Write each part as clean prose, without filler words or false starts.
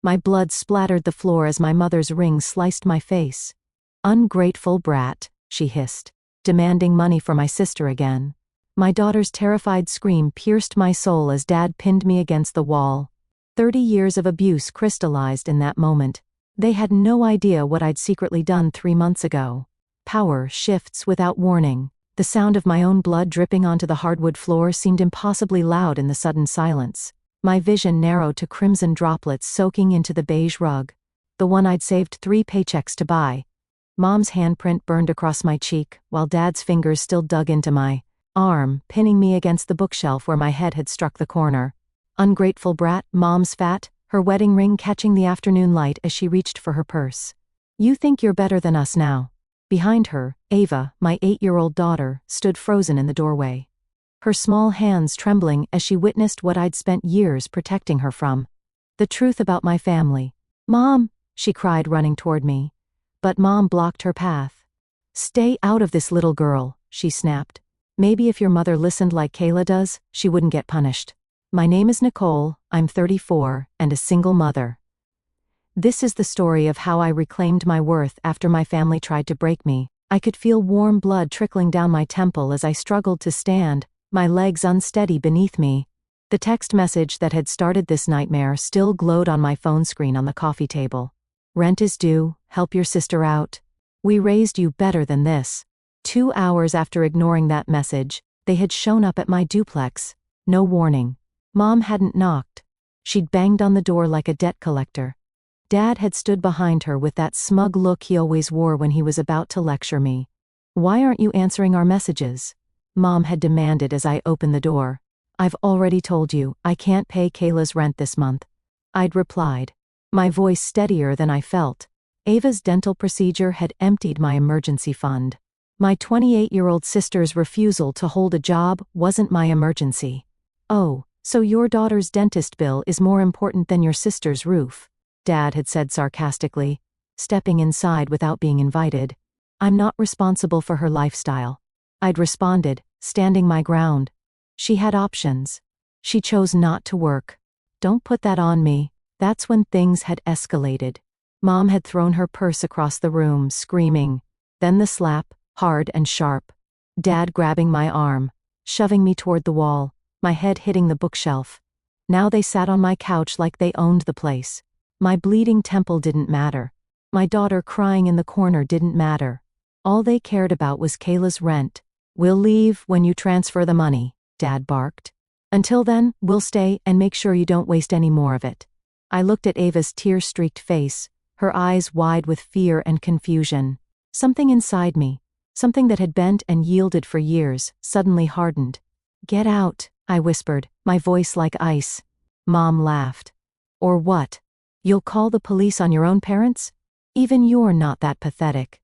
My blood splattered the floor as my mother's ring sliced my face. "Ungrateful brat," she hissed, demanding money for my sister again. My daughter's terrified scream pierced my soul as Dad pinned me against the wall. 30 years of abuse crystallized in that moment. They had no idea what I'd secretly done 3 months ago. Power shifts without warning. The sound of my own blood dripping onto the hardwood floor seemed impossibly loud in the sudden silence. My vision narrowed to crimson droplets soaking into the beige rug. The one I'd saved 3 paychecks to buy. Mom's handprint burned across my cheek, while Dad's fingers still dug into my arm, pinning me against the bookshelf where my head had struck the corner. Ungrateful brat, Mom's fat, her wedding ring catching the afternoon light as she reached for her purse. "You think you're better than us now." Behind her, Ava, my 8-year-old daughter, stood frozen in the doorway. Her small hands trembling as she witnessed what I'd spent years protecting her from. The truth about my family. "Mom," she cried, running toward me. But Mom blocked her path. "Stay out of this, little girl," she snapped. "Maybe if your mother listened like Kayla does, she wouldn't get punished. My name is Nicole, I'm 34, and a single mother." This is the story of how I reclaimed my worth after my family tried to break me. I could feel warm blood trickling down my temple as I struggled to stand, my legs unsteady beneath me. The text message that had started this nightmare still glowed on my phone screen on the coffee table. "Rent is due, help your sister out. We raised you better than this." 2 hours after ignoring that message, they had shown up at my duplex. No warning. Mom hadn't knocked. She'd banged on the door like a debt collector. Dad had stood behind her with that smug look he always wore when he was about to lecture me. "Why aren't you answering our messages?" Mom had demanded as I opened the door. "I've already told you, I can't pay Kayla's rent this month," I'd replied, my voice steadier than I felt. Ava's dental procedure had emptied my emergency fund. My 28-year-old sister's refusal to hold a job wasn't my emergency. "Oh, so your daughter's dentist bill is more important than your sister's roof," Dad had said sarcastically, stepping inside without being invited. "I'm not responsible for her lifestyle," I'd responded, standing my ground. She had options. She chose not to work. "Don't put that on me." That's when things had escalated. Mom had thrown her purse across the room, screaming. Then the slap, hard and sharp. Dad grabbing my arm, shoving me toward the wall, my head hitting the bookshelf. Now they sat on my couch like they owned the place. My bleeding temple didn't matter. My daughter crying in the corner didn't matter. All they cared about was Kayla's rent. "We'll leave when you transfer the money," Dad barked. "Until then, we'll stay and make sure you don't waste any more of it." I looked at Ava's tear-streaked face, her eyes wide with fear and confusion. Something inside me, something that had bent and yielded for years, suddenly hardened. "Get out," I whispered, my voice like ice. Mom laughed. "Or what? You'll call the police on your own parents? Even you're not that pathetic."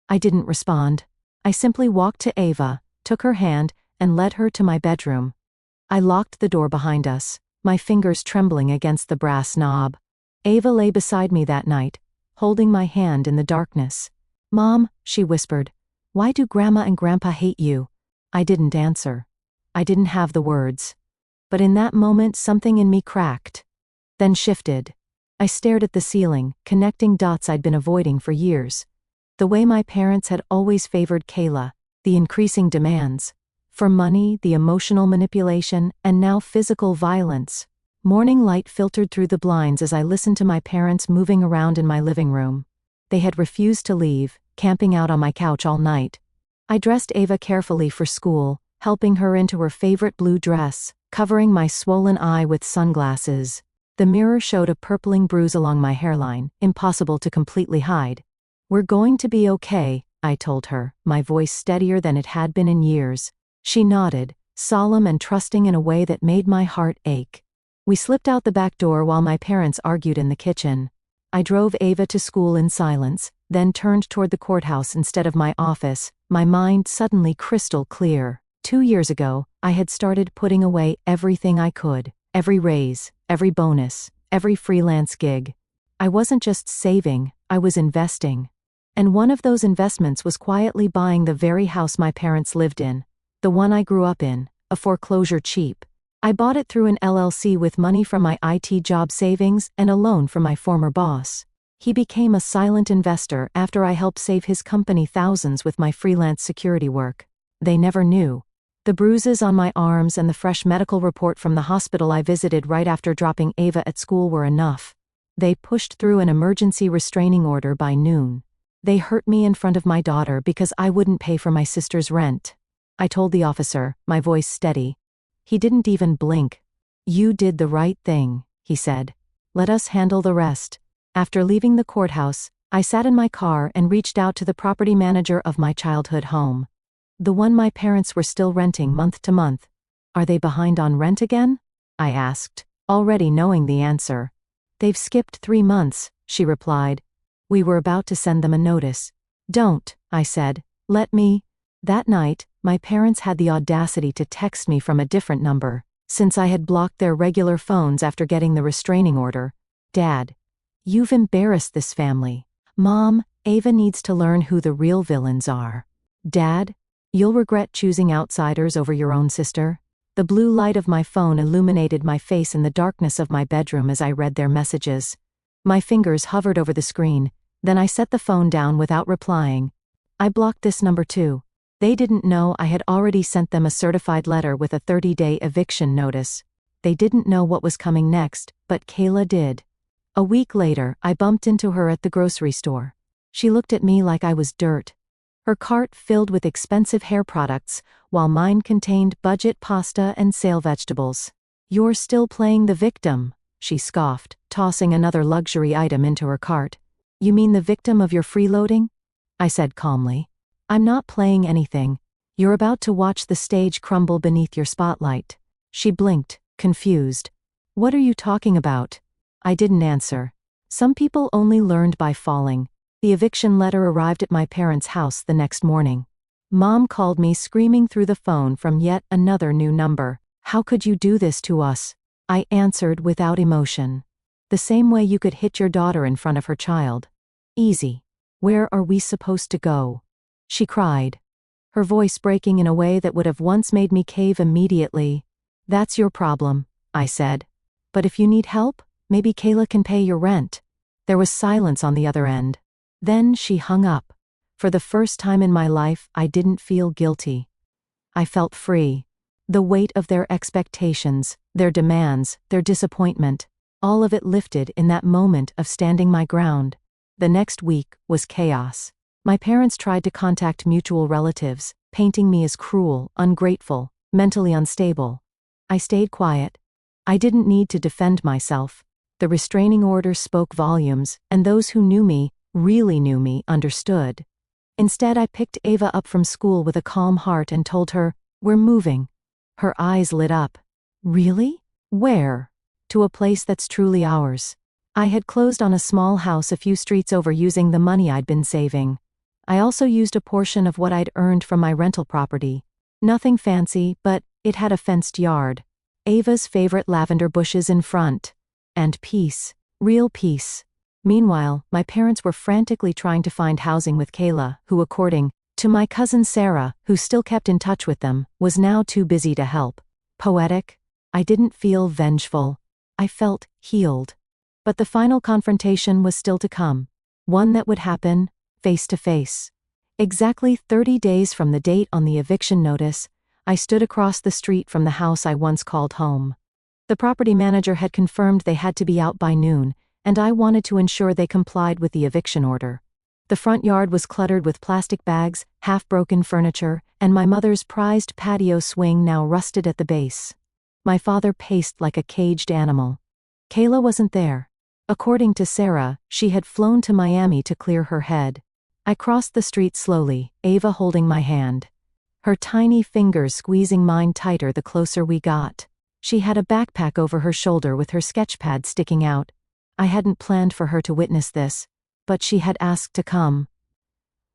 I didn't respond. I simply walked to Ava, took her hand, and led her to my bedroom. I locked the door behind us, my fingers trembling against the brass knob. Ava lay beside me that night, holding my hand in the darkness. "Mom," she whispered, "why do Grandma and Grandpa hate you?" I didn't answer. I didn't have the words. But in that moment something in me cracked. Then shifted. I stared at the ceiling, connecting dots I'd been avoiding for years. The way my parents had always favored Kayla, the increasing demands. For money, the emotional manipulation, and now physical violence. Morning light filtered through the blinds as I listened to my parents moving around in my living room. They had refused to leave, camping out on my couch all night. I dressed Ava carefully for school, helping her into her favorite blue dress, covering my swollen eye with sunglasses. The mirror showed a purpling bruise along my hairline, impossible to completely hide. "We're going to be okay," I told her, my voice steadier than it had been in years. She nodded, solemn and trusting in a way that made my heart ache. We slipped out the back door while my parents argued in the kitchen. I drove Ava to school in silence, then turned toward the courthouse instead of my office, my mind suddenly crystal clear. 2 years ago, I had started putting away everything I could. Every raise, every bonus, every freelance gig. I wasn't just saving, I was investing. And one of those investments was quietly buying the very house my parents lived in. The one I grew up in, a foreclosure cheap. I bought it through an LLC with money from my IT job savings and a loan from my former boss. He became a silent investor after I helped save his company thousands with my freelance security work. They never knew. The bruises on my arms and the fresh medical report from the hospital I visited right after dropping Ava at school were enough. They pushed through an emergency restraining order by noon. They hurt me in front of my daughter because I wouldn't pay for my sister's rent. I told the officer, my voice steady. He didn't even blink. "You did the right thing," he said. "Let us handle the rest." After leaving the courthouse, I sat in my car and reached out to the property manager of my childhood home. The one my parents were still renting month to month. "Are they behind on rent again?" I asked, already knowing the answer. "They've skipped 3 months," she replied. "We were about to send them a notice." "Don't," I said. "Let me." That night, my parents had the audacity to text me from a different number, since I had blocked their regular phones after getting the restraining order. "Dad, you've embarrassed this family." "Mom, Ava needs to learn who the real villains are." "Dad, you'll regret choosing outsiders over your own sister." The blue light of my phone illuminated my face in the darkness of my bedroom as I read their messages. My fingers hovered over the screen, then I set the phone down without replying. "I blocked this number too." They didn't know I had already sent them a certified letter with a 30-day eviction notice. They didn't know what was coming next, but Kayla did. A week later, I bumped into her at the grocery store. She looked at me like I was dirt. Her cart filled with expensive hair products, while mine contained budget pasta and sale vegetables. "You're still playing the victim," she scoffed, tossing another luxury item into her cart. "You mean the victim of your freeloading?" I said calmly. "I'm not playing anything. You're about to watch the stage crumble beneath your spotlight." She blinked, confused. "What are you talking about?" I didn't answer. Some people only learned by falling. The eviction letter arrived at my parents' house the next morning. Mom called me screaming through the phone from yet another new number. "How could you do this to us?" I answered without emotion. "The same way you could hit your daughter in front of her child. Easy. Where are we supposed to go?" She cried, her voice breaking in a way that would have once made me cave immediately. "That's your problem," I said. "But if you need help, maybe Kayla can pay your rent." There was silence on the other end. Then she hung up. For the first time in my life, I didn't feel guilty. I felt free. The weight of their expectations, their demands, their disappointment, all of it lifted in that moment of standing my ground. The next week was chaos. My parents tried to contact mutual relatives, painting me as cruel, ungrateful, mentally unstable. I stayed quiet. I didn't need to defend myself. The restraining order spoke volumes, and those who knew me, really knew me, understood. Instead, I picked Ava up from school with a calm heart and told her, "We're moving." Her eyes lit up. "Really? Where?" "To a place that's truly ours." I had closed on a small house a few streets over using the money I'd been saving. I also used a portion of what I'd earned from my rental property. Nothing fancy, but it had a fenced yard. Ava's favorite lavender bushes in front. And peace. Real peace. Meanwhile, my parents were frantically trying to find housing with Kayla, who, according to my cousin Sarah, who still kept in touch with them, was now too busy to help. Poetic? I didn't feel vengeful. I felt healed. But the final confrontation was still to come. One that would happen, face to face. Exactly 30 days from the date on the eviction notice, I stood across the street from the house I once called home. The property manager had confirmed they had to be out by noon, and I wanted to ensure they complied with the eviction order. The front yard was cluttered with plastic bags, half-broken furniture, and my mother's prized patio swing now rusted at the base. My father paced like a caged animal. Kayla wasn't there. According to Sarah, she had flown to Miami to clear her head. I crossed the street slowly, Ava holding my hand. Her tiny fingers squeezing mine tighter the closer we got. She had a backpack over her shoulder with her sketchpad sticking out. I hadn't planned for her to witness this, but she had asked to come.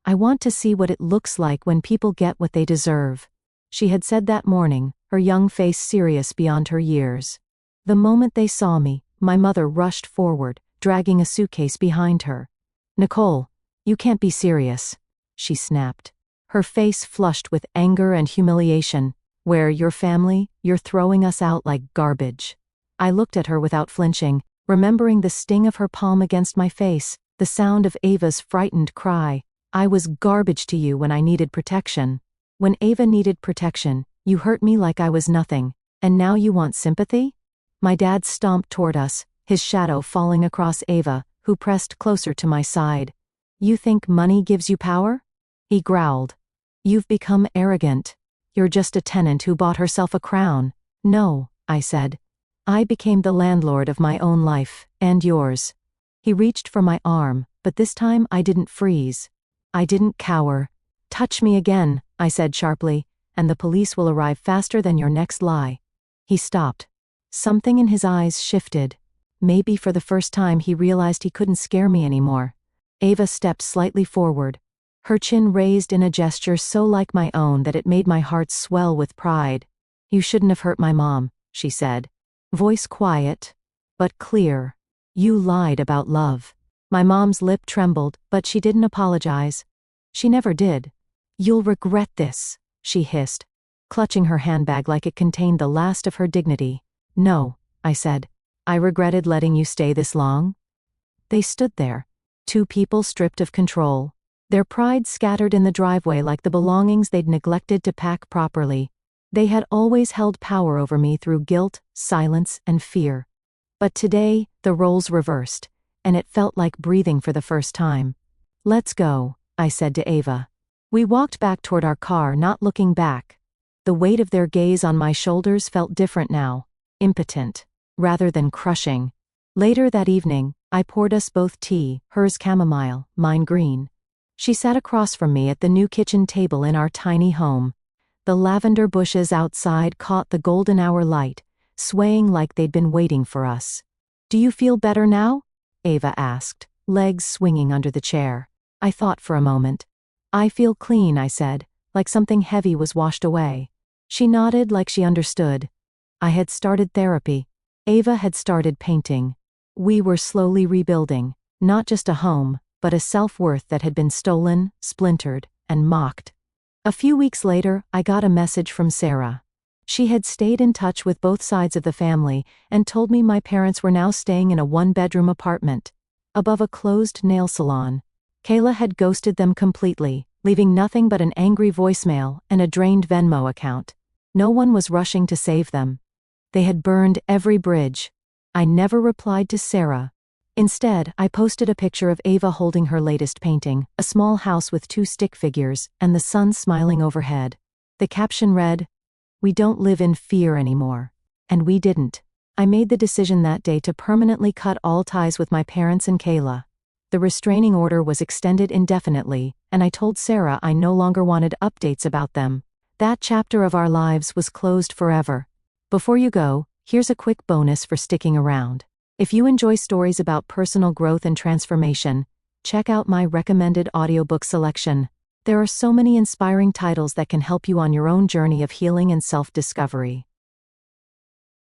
"I want to see what it looks like when people get what they deserve," she had said that morning, her young face serious beyond her years. The moment they saw me, my mother rushed forward, dragging a suitcase behind her. "Nicole, you can't be serious," she snapped. Her face flushed with anger and humiliation. Where your family, you're throwing us out like garbage. I looked at her without flinching, remembering the sting of her palm against my face, the sound of Ava's frightened cry. I was garbage to you when I needed protection. When Ava needed protection, you hurt me like I was nothing, and now you want sympathy? My dad stomped toward us, his shadow falling across Ava, who pressed closer to my side. You think money gives you power? He growled. You've become arrogant. You're just a tenant who bought herself a crown. No, I said. I became the landlord of my own life, and yours. He reached for my arm, but this time I didn't freeze. I didn't cower. Touch me again, I said sharply, and the police will arrive faster than your next lie. He stopped. Something in his eyes shifted. Maybe for the first time he realized he couldn't scare me anymore. Ava stepped slightly forward, her chin raised in a gesture so like my own that it made my heart swell with pride. You shouldn't have hurt my mom, she said. Voice quiet, but clear. You lied about love. My mom's lip trembled, but she didn't apologize. She never did. You'll regret this, she hissed, clutching her handbag like it contained the last of her dignity. No, I said. I regretted letting you stay this long. They stood there, two people stripped of control, their pride scattered in the driveway like the belongings they'd neglected to pack properly. They had always held power over me through guilt, silence, and fear. But today, the roles reversed, and it felt like breathing for the first time. Let's go, I said to Ava. We walked back toward our car, not looking back. The weight of their gaze on my shoulders felt different now, impotent, rather than crushing. Later that evening, I poured us both tea, hers chamomile, mine green. She sat across from me at the new kitchen table in our tiny home. The lavender bushes outside caught the golden hour light, swaying like they'd been waiting for us. Do you feel better now? Ava asked, legs swinging under the chair. I thought for a moment. I feel clean, I said, like something heavy was washed away. She nodded like she understood. I had started therapy. Ava had started painting. We were slowly rebuilding, not just a home, but a self-worth that had been stolen, splintered, and mocked. A few weeks later, I got a message from Sarah. She had stayed in touch with both sides of the family and told me my parents were now staying in a one-bedroom apartment, above a closed nail salon. Kayla had ghosted them completely, leaving nothing but an angry voicemail and a drained Venmo account. No one was rushing to save them. They had burned every bridge. I never replied to Sarah. Instead, I posted a picture of Ava holding her latest painting, a small house with 2 stick figures, and the sun smiling overhead. The caption read, "We don't live in fear anymore." And we didn't. I made the decision that day to permanently cut all ties with my parents and Kayla. The restraining order was extended indefinitely, and I told Sarah I no longer wanted updates about them. That chapter of our lives was closed forever. Before you go, here's a quick bonus for sticking around. If you enjoy stories about personal growth and transformation, check out my recommended audiobook selection. There are so many inspiring titles that can help you on your own journey of healing and self-discovery.